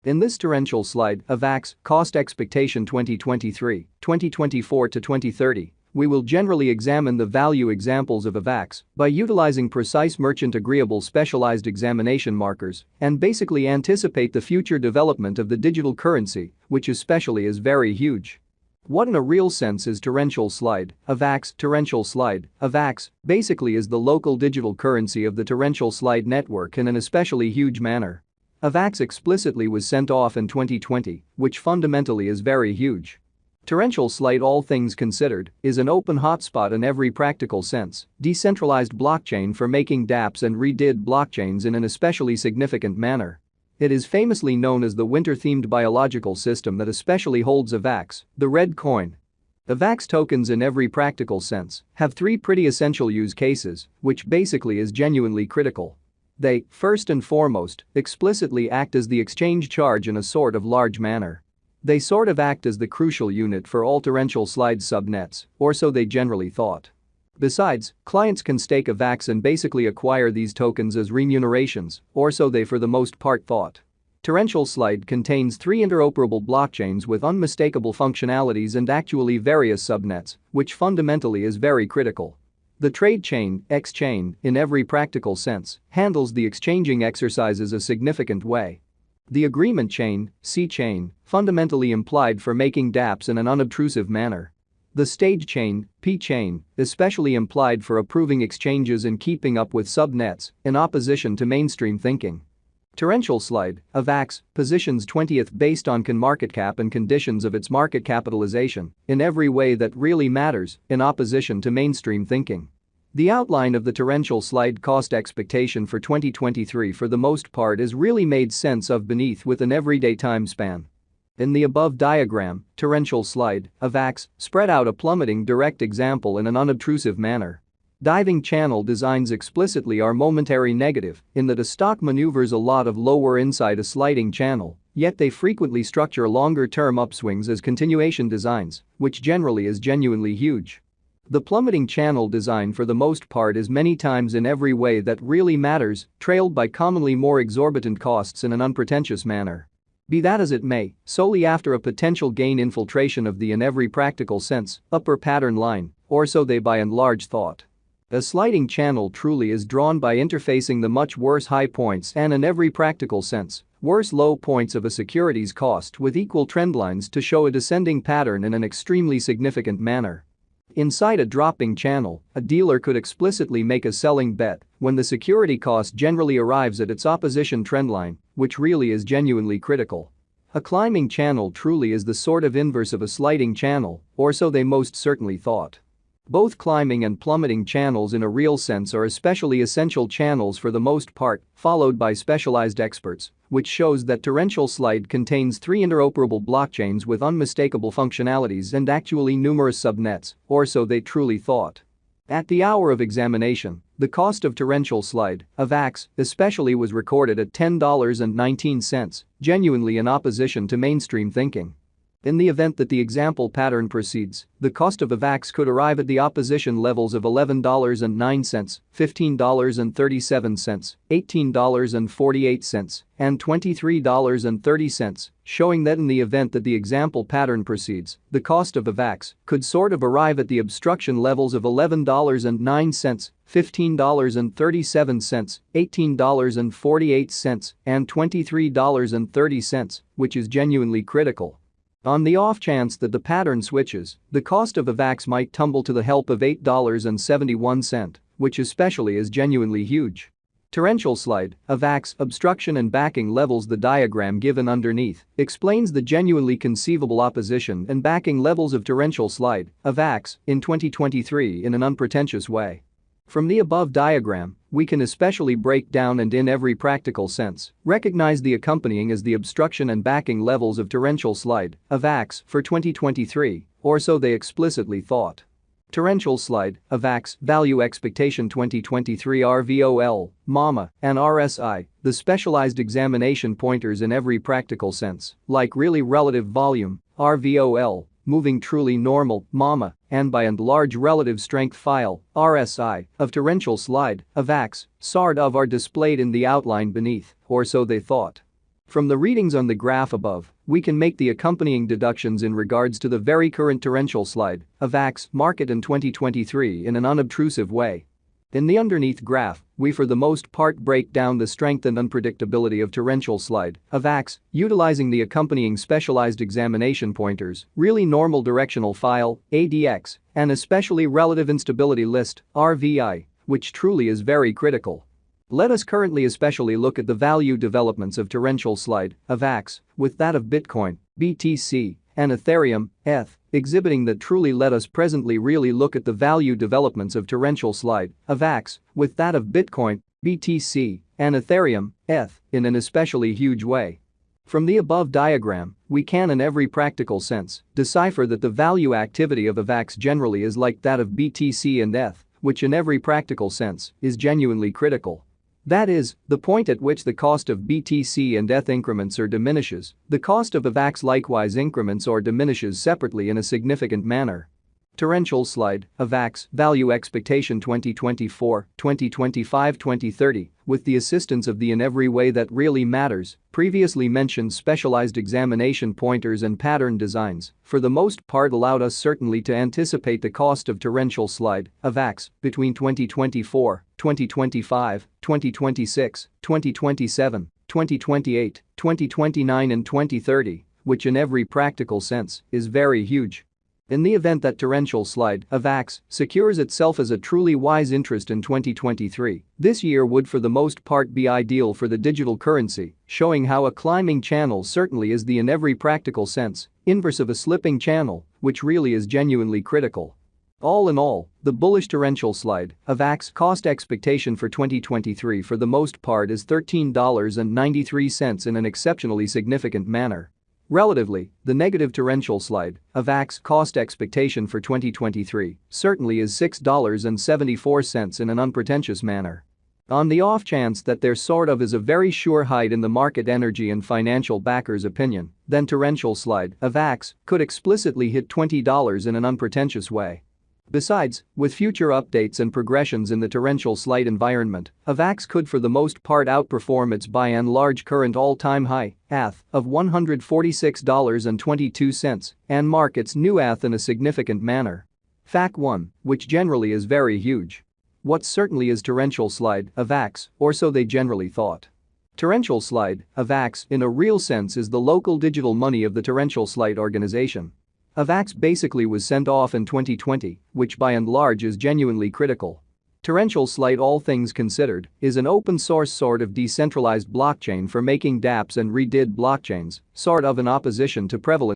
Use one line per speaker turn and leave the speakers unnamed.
In this torrential slide, Avax Cost Expectation 2023, 2024 to 2030, we will generally examine the value examples of Avax by utilizing precise merchant agreeable specialized examination markers and basically anticipate the future development of the digital currency, which especially is very huge. What in a real sense is torrential slide? Avax torrential slide. Avax basically is the local digital currency of the torrential slide network in an especially huge manner. Avax explicitly was sent off in 2020, which fundamentally is very huge. Torrential slide, all things considered, is an open hotspot in every practical sense, decentralized blockchain for making dApps and redid blockchains in an especially significant manner. It is famously known as the winter-themed biological system that especially holds Avax, the red coin. Avax tokens in every practical sense have three pretty essential use cases, which basically is genuinely critical. They, first and foremost, explicitly act as the exchange charge in a sort of large manner. They sort of act as the crucial unit for all torrential slide subnets, or so they generally thought. Besides, clients can stake Avax and basically acquire these tokens as remunerations, or so they for the most part thought. Torrential slide contains three interoperable blockchains with unmistakable functionalities and actually various subnets, which fundamentally is very critical. The trade chain, X-chain, in every practical sense, handles the exchanging exercises a significant way. The agreement chain, C-chain, fundamentally implied for making dApps in an unobtrusive manner. The stage chain, P-chain, especially implied for approving exchanges and keeping up with subnets, in opposition to mainstream thinking. Torrential slide, Avax, positions 20th based on market cap and conditions of its market capitalization, in every way that really matters, in opposition to mainstream thinking. The outline of the torrential slide cost expectation for 2023 for the most part is really made sense of beneath with an everyday time span. In the above diagram, torrential slide, Avax, spread out a plummeting direct example in an unobtrusive manner. Diving channel designs explicitly are momentary negative in that a stock maneuvers a lot of lower inside a sliding channel, yet they frequently structure longer-term upswings as continuation designs, which generally is genuinely huge. The plummeting channel design for the most part is many times in every way that really matters, trailed by commonly more exorbitant costs in an unpretentious manner. Be that as it may, solely after a potential gain infiltration of the in every practical sense upper pattern line, or so they by and large thought. A sliding channel truly is drawn by interfacing the much worse high points and in every practical sense, worse low points of a security's cost with equal trendlines to show a descending pattern in an extremely significant manner. Inside a dropping channel, a dealer could explicitly make a selling bet when the security cost generally arrives at its opposition trendline, which really is genuinely critical. A climbing channel truly is the sort of inverse of a sliding channel, or so they most certainly thought. Both climbing and plummeting channels in a real sense are especially essential channels for the most part, followed by specialized experts, which shows that torrential slide contains three interoperable blockchains with unmistakable functionalities and actually numerous subnets, or so they truly thought. At the hour of examination, the cost of torrential slide, Avax, especially was recorded at $10.19, genuinely in opposition to mainstream thinking. In the event that the example pattern proceeds, the cost of Avax could arrive at the opposition levels of $11.09, $15.37, $18.48, and $23.30, showing that in the event that the example pattern proceeds, the cost of Avax could sort of arrive at the obstruction levels of $11.09, $15.37, $18.48, and $23.30, which is genuinely critical. On the off chance that the pattern switches, the cost of Avax might tumble to the help of $8.71, which especially is genuinely huge. Torrential slide, Avax, obstruction and backing levels. The diagram given underneath explains the genuinely conceivable opposition and backing levels of torrential slide, Avax, in 2023 in an unpretentious way. From the above diagram, we can especially break down and in every practical sense, recognize the accompanying as the obstruction and backing levels of torrential slide, Avax, for 2023, or so they explicitly thought. Torrential slide, Avax, value expectation 2023 RVOL, MAMA, and RSI, the specialized examination pointers in every practical sense, like really relative volume, RVOL, moving truly normal, MAMA, and by and large relative strength file, RSI, of torrential slide, Avax, sort of are displayed in the outline beneath, or so they thought. From the readings on the graph above, we can make the accompanying deductions in regards to the very current torrential slide, Avax, market in 2023 in an unobtrusive way. In the underneath graph, we for the most part break down the strength and unpredictability of torrential slide, Avax, utilizing the accompanying specialized examination pointers, really normal directional file, ADX, and especially relative instability list, RVI, which truly is very critical. Let us currently especially look at the value developments of torrential slide, Avax, with that of Bitcoin, BTC, and Ethereum, ETH, exhibiting that truly let us presently really look at the value developments of torrential slide, Avax, with that of Bitcoin, BTC, and Ethereum, ETH, in an especially huge way. From the above diagram, we can in every practical sense decipher that the value activity of Avax generally is like that of BTC and ETH, which in every practical sense is genuinely critical. That is, the point at which the cost of BTC and ETH increments or diminishes, the cost of Avax likewise increments or diminishes separately in a significant manner. Torrential slide, Avax, value expectation 2024, 2025, 2030, with the assistance of the in every way that really matters, previously mentioned specialized examination pointers and pattern designs, for the most part allowed us certainly to anticipate the cost of torrential slide, Avax, between 2024, 2025, 2026, 2027, 2028, 2029 and 2030, which in every practical sense is very huge. In the event that torrential slide, Avax, secures itself as a truly wise interest in 2023, this year would for the most part be ideal for the digital currency, showing how a climbing channel certainly is the in every practical sense inverse of a slipping channel, which really is genuinely critical. All in all, the bullish torrential slide, Avax cost expectation for 2023 for the most part is $13.93 in an exceptionally significant manner. Relatively, the negative torrential slide, Avax cost expectation for 2023 certainly is $6.74 in an unpretentious manner. On the off chance that there sort of is a very sure height in the market energy and financial backers' opinion, then torrential slide, Avax, could explicitly hit $20 in an unpretentious way. Besides, with future updates and progressions in the torrential slide environment, Avax could for the most part outperform its by and large current all-time high, ATH, of $146.22 and mark its new ATH in a significant manner. Fact 1, which generally is very huge. What certainly is torrential slide, Avax, or so they generally thought. Torrential slide, Avax, in a real sense is the local digital money of the torrential slide organization. Avax basically was sent off in 2020, which by and large is genuinely critical. Torrential slide, all things considered, is an open source sort of decentralized blockchain for making dApps and redid blockchains, sort of in opposition to prevalent